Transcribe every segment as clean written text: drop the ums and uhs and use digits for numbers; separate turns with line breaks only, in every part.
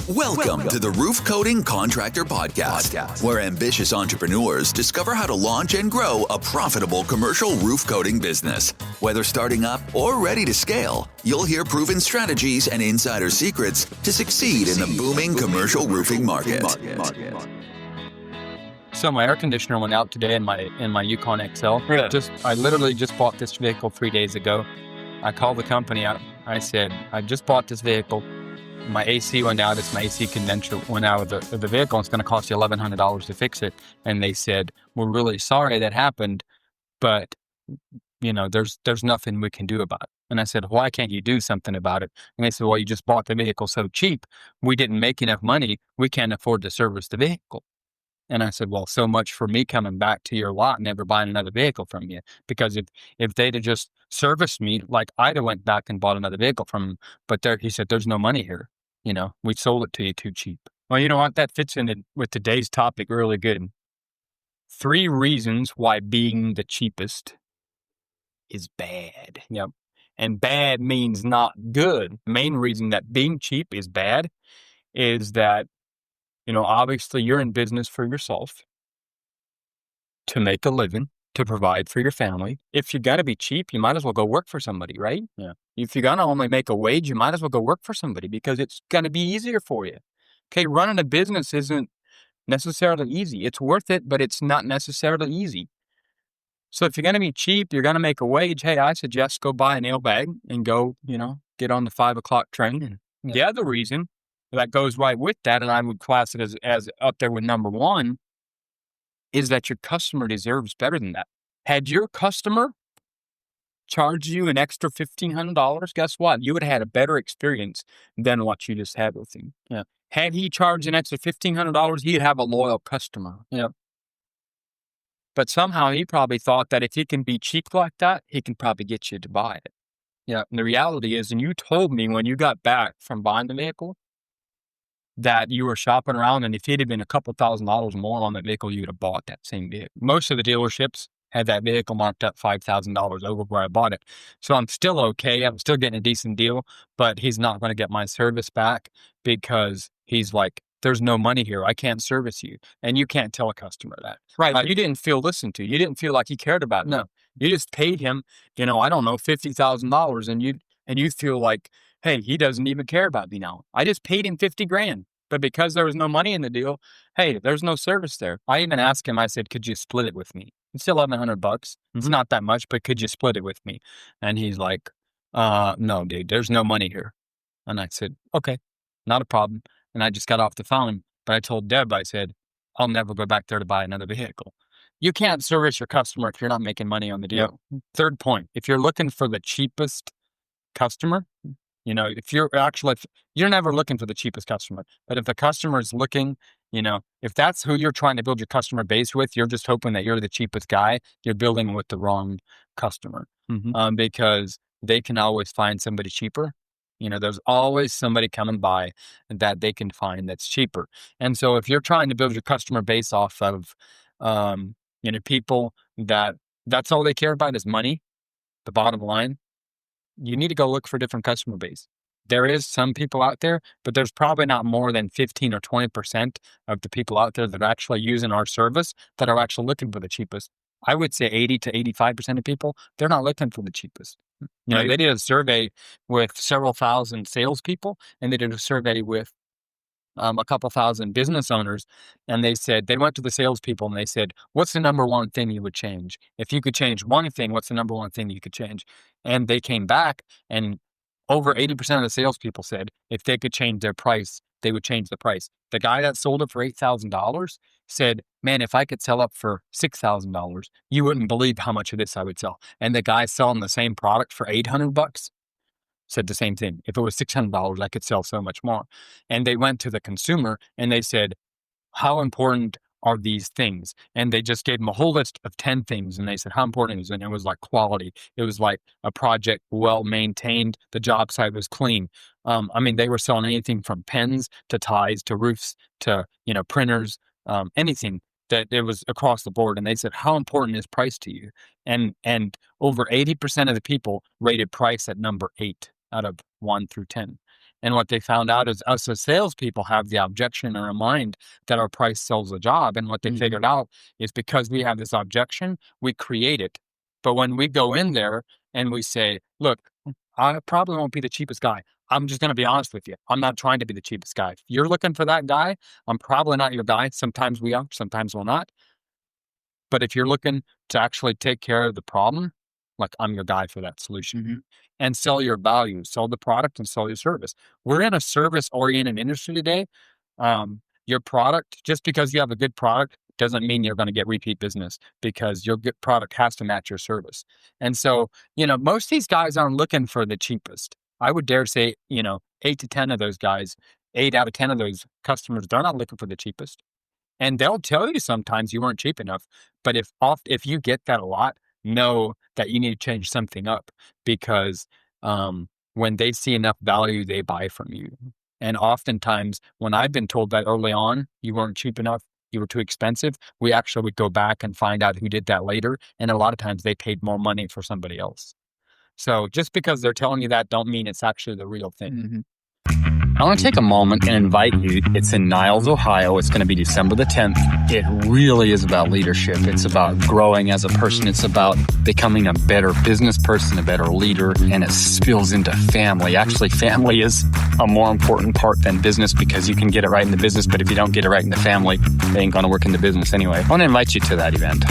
Welcome to the Roof Coating Contractor Podcast, where ambitious entrepreneurs discover how to launch and grow a profitable commercial roof coating business. Whether starting up or ready to scale, you'll hear proven strategies and insider secrets to succeed in the booming commercial roofing market.
So my air conditioner went out today in my Yukon XL.
Yeah.
I literally just bought this vehicle 3 days ago. I called the company up. I said, I just bought this vehicle. My AC went out. It's my AC condenser went out of the vehicle. It's going to cost you $1,100 to fix it. And they said, we're really sorry that happened, but there's nothing we can do about it. And I said, why can't you do something about it? And they said, well, you just bought the vehicle so cheap. We didn't make enough money. We can't afford to service the vehicle. And I said, well, so much for me coming back to your lot and never buying another vehicle from you. Because if they'd have just serviced me, like I'd have went back and bought another vehicle from them. But he said, there's no money here. We sold it to you too cheap. Well, you know what? That fits in with today's topic really good. 3 reasons why being the cheapest is bad. Yep. And bad means not good. The main reason that being cheap is bad is that, obviously you're in business for yourself to make a living, to provide for your family. If you're going to be cheap, you might as well go work for somebody, right?
Yeah.
If you're going to only make a wage, you might as well go work for somebody because it's going to be easier for you. Okay, running a business isn't necessarily easy. It's worth it, but it's not necessarily easy. So if you're going to be cheap, you're going to make a wage. Hey, I suggest go buy a nail bag and go, get on the 5 o'clock train. And the other reason that goes right with that, and I would class it as up there with number 1, is that your customer deserves better than that. Had your customer charged you an extra $1,500, guess what? You would have had a better experience than what you just had with him.
Yeah.
Had he charged an extra $1,500, he'd have a loyal customer.
Yeah.
But somehow he probably thought that if he can be cheap like that, he can probably get you to buy it.
Yeah.
And the reality is, and you told me when you got back from buying the vehicle, that you were shopping around, and if it had been a couple $1,000s more on that vehicle, you would have bought that same vehicle. Most of the dealerships had that vehicle marked up $5,000 over where I bought it. So I'm still okay. I'm still getting a decent deal, but he's not going to get my service back because he's like, there's no money here. I can't service you. And you can't tell a customer that.
Right.
You didn't feel listened to. You didn't feel like he cared about it.
No.
You just paid him, I don't know, $50,000 and you feel like, hey, he doesn't even care about me now. I just paid him $50,000. But because there was no money in the deal, hey, there's no service there. I even asked him, I said, could you split it with me? It's still $1,100. It's not that much, but could you split it with me? And he's like, no, dude, there's no money here. And I said, okay, not a problem. And I just got off the phone. But I told Deb, I said, I'll never go back there to buy another vehicle. You can't service your customer if you're not making money on the deal. Yep. Third point, if you're looking for the cheapest customer, if you're never looking for the cheapest customer, but if the customer is looking, if that's who you're trying to build your customer base with, you're just hoping that you're the cheapest guy, you're building with the wrong customer. Because they can always find somebody cheaper. There's always somebody coming by that they can find that's cheaper. And so if you're trying to build your customer base off of, people that's all they care about is money, the bottom line, you need to go look for a different customer base. There is some people out there, but there's probably not more than 15 or 20% of the people out there that are actually using our service that are actually looking for the cheapest. I would say 80 to 85% of people, they're not looking for the cheapest. They did a survey with several thousand salespeople, and they did a survey with a couple thousand business owners, and they went to the salespeople and they said, what's the number one thing you would change? If you could change one thing, what's the number one thing you could change? And they came back, and over 80% of the salespeople said if they could change their price, they would change the price. The guy that sold it for $8,000 said, man, if I could sell up for $6,000, you wouldn't believe how much of this I would sell. And the guy selling the same product for $800 said the same thing. If it was $600, I could sell so much more. And they went to the consumer and they said, how important are these things? And they just gave them a whole list of 10 things. And they said, how important is it? And it was like quality. It was like a project well maintained. The job site was clean. They were selling anything from pens to ties to roofs to, printers, anything that it was across the board. And they said, how important is price to you? And over 80% of the people rated price at number 8 out of 1 through 10. And what they found out is us as salespeople have the objection in our mind that our price sells a job. And what they figured out is because we have this objection, we create it. But when we go in there and we say, look, I probably won't be the cheapest guy. I'm just going to be honest with you. I'm not trying to be the cheapest guy. If you're looking for that guy, I'm probably not your guy. Sometimes we are, sometimes we're not. But if you're looking to actually take care of the problem, like I'm your guy for that solution. And sell your value, sell the product and sell your service. We're in a service-oriented industry today. Your product, just because you have a good product, doesn't mean you're going to get repeat business, because your good product has to match your service. And so, most of these guys aren't looking for the cheapest. I would dare say, 8 to 10 of those guys, 8 out of 10 of those customers, they're not looking for the cheapest. And they'll tell you sometimes you weren't cheap enough. But if you get that a lot, know that you need to change something up, because when they see enough value, they buy from you. And oftentimes, when I've been told that early on, you weren't cheap enough, you were too expensive, we actually would go back and find out who did that later. And a lot of times they paid more money for somebody else. So just because they're telling you that, don't mean it's actually the real thing. I want to take a moment and invite you. It's in Niles, Ohio. It's going to be December the 10th. It really is about leadership. It's about growing as a person. It's about becoming a better business person, a better leader, and it spills into family. Actually, family is a more important part than business, because you can get it right in the business, but if you don't get it right in the family, they ain't going to work in the business anyway. I want to invite you to that event.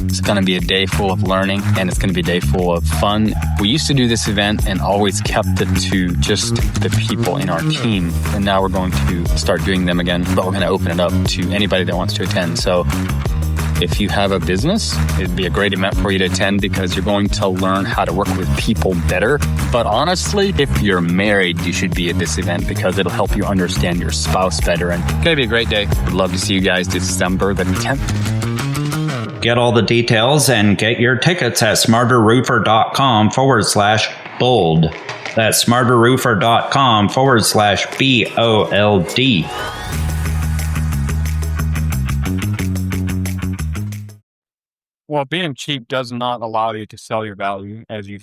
It's going to be a day full of learning, and it's going to be a day full of fun. We used to do this event and always kept it to just the people in our team. And now we're going to start doing them again, but we're going to open it up to anybody that wants to attend. So if you have a business, it'd be a great event for you to attend, because you're going to learn how to work with people better. But honestly, if you're married, you should be at this event, because it'll help you understand your spouse better. And it's going to be a great day. Would love to see you guys December the 10th.
Get all the details and get your tickets at smarterroofer.com/bold. That's smarterroofer.com/BOLD.
Well, being cheap does not allow you to sell your value, as you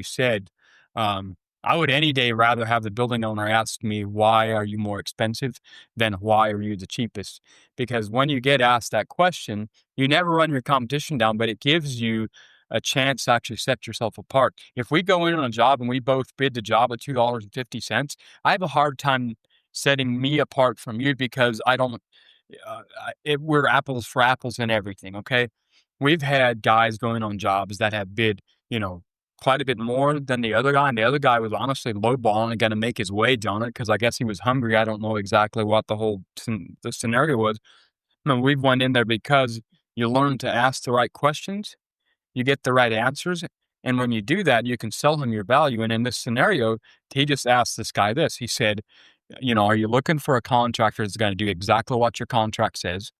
said. I would any day rather have the building owner ask me, why are you more expensive, than why are you the cheapest? Because when you get asked that question, you never run your competition down, but it gives you a chance to actually set yourself apart. If we go in on a job and we both bid the job at $2.50, I have a hard time setting me apart from you, because I don't, we're apples for apples and everything. Okay. We've had guys going on jobs that have bid, quite a bit more than the other guy. And the other guy was honestly lowballing and going to make his wage on it, because I guess he was hungry. I don't know exactly what the scenario was. We've went in there because you learn to ask the right questions. You get the right answers. And when you do that, you can sell him your value. And in this scenario, he just asked this guy this. He said, are you looking for a contractor that's going to do exactly what your contract says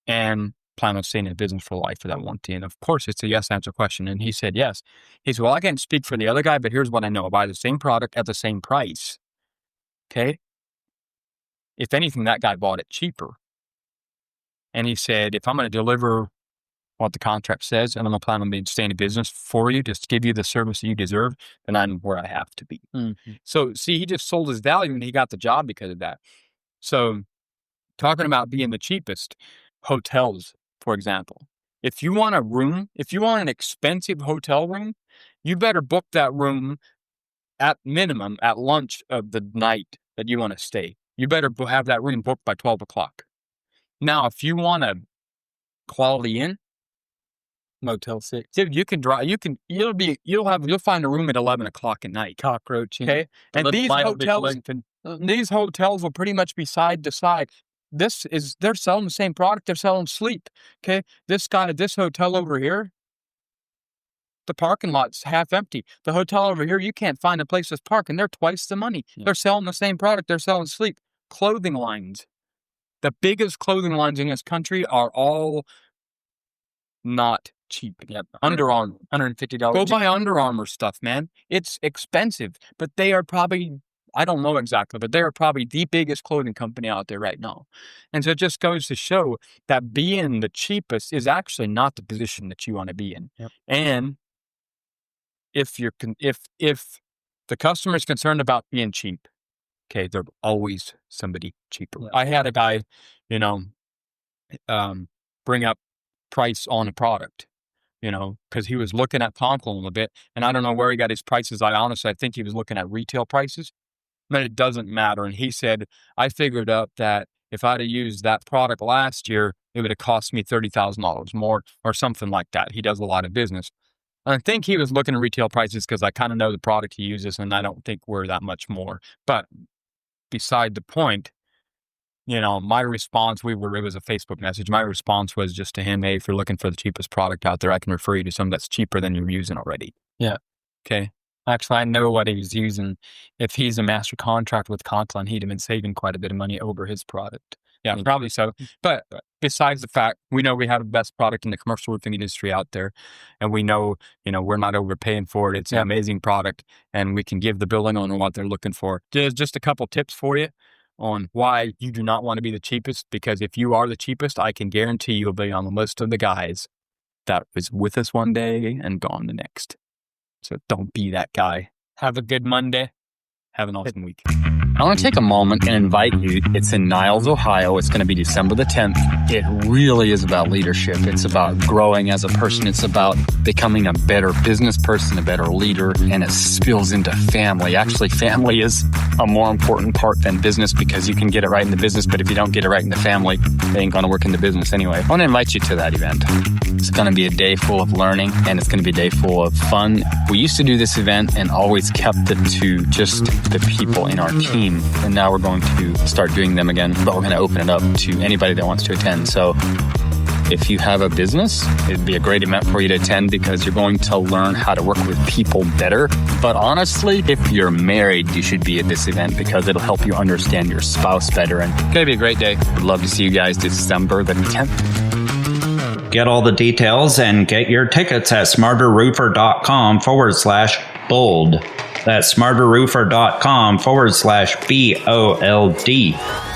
and plan on staying in business for life for that warranty? And of course, it's a yes answer question. And he said yes. He said, well, I can't speak for the other guy, but here's what I know. I buy the same product at the same price. Okay. If anything, that guy bought it cheaper. And he said, if I'm going to deliver what the contract says, and I'm going to plan on staying in business for you, just give you the service that you deserve, then I'm where I have to be. So see, he just sold his value and he got the job because of that. So talking about being the cheapest, hotels, for example, if you want an expensive hotel room, you better book that room at minimum at lunch of the night that you want to stay. You better have that room booked by 12 o'clock. Now, if you want a quality inn, Motel 6. Dude, you can drive. You'll find a room at 11 o'clock at night.
Cockroach.
Okay, and these hotels will pretty much be side to side. They're selling the same product. They're selling sleep. Okay, this hotel over here, the parking lot's half empty. The hotel over here, you can't find a place to park, and they're twice the money. Yeah. They're selling the same product. They're selling sleep. Clothing lines. The biggest clothing lines in this country are all not cheap.
Yep.
Under Armour, $150. Go buy Under Armour stuff, man. It's expensive, but they are probably, I don't know exactly, but they are probably the biggest clothing company out there right now. And so it just goes to show that being the cheapest is actually not the position that you want to be in.
Yep.
And if the customer is concerned about being cheap, Okay, there's always somebody cheaper. I had a guy, bring up price on a product, because he was looking at Conklin a bit, and I don't know where he got his prices. I think he was looking at retail prices, but it doesn't matter. And he said, I figured out that if I'd have used that product last year, it would have cost me $30,000 more or something like that. He does a lot of business. And I think he was looking at retail prices because I kind of know the product he uses, and I don't think we're that much more. But beside the point, my response, it was a Facebook message. My response was just to him, hey, if you're looking for the cheapest product out there, I can refer you to some that's cheaper than you're using already.
Yeah.
Okay.
Actually, I know what he's using. If he's a master contract with Conklin, he'd have been saving quite a bit of money over his product.
Yeah, probably so. But besides the fact, we know we have the best product in the commercial roofing industry out there. And we know, we're not overpaying for it. It's an amazing product, and we can give the building owner what they're looking for. Just a couple tips for you on why you do not want to be the cheapest, because if you are the cheapest, I can guarantee you'll be on the list of the guys that was with us one day and gone the next. So don't be that guy. Have a good Monday. Have an awesome week.
I want to take a moment and invite you. It's in Niles, Ohio. It's going to be December the 10th. It really is about leadership. It's about growing as a person. It's about becoming a better business person, a better leader, and it spills into family. Actually, family is a more important part than business, because you can get it right in the business, but if you don't get it right in the family, it ain't going to work in the business anyway. I want to invite you to that event. It's going to be a day full of learning, and it's going to be a day full of fun. We used to do this event and always kept it to just the people in our team, and now we're going to start doing them again, but we're going to open it up to anybody that wants to attend. So if you have a business, it'd be a great event for you to attend, because you're going to learn how to work with people better. But honestly, if you're married, you should be at this event, because it'll help you understand your spouse better, and it's going to be a great day. I'd love to see you guys December the 10th.
Get all the details and get your tickets at smarterroofer.com/bold. That's smarterroofer.com/BOLD.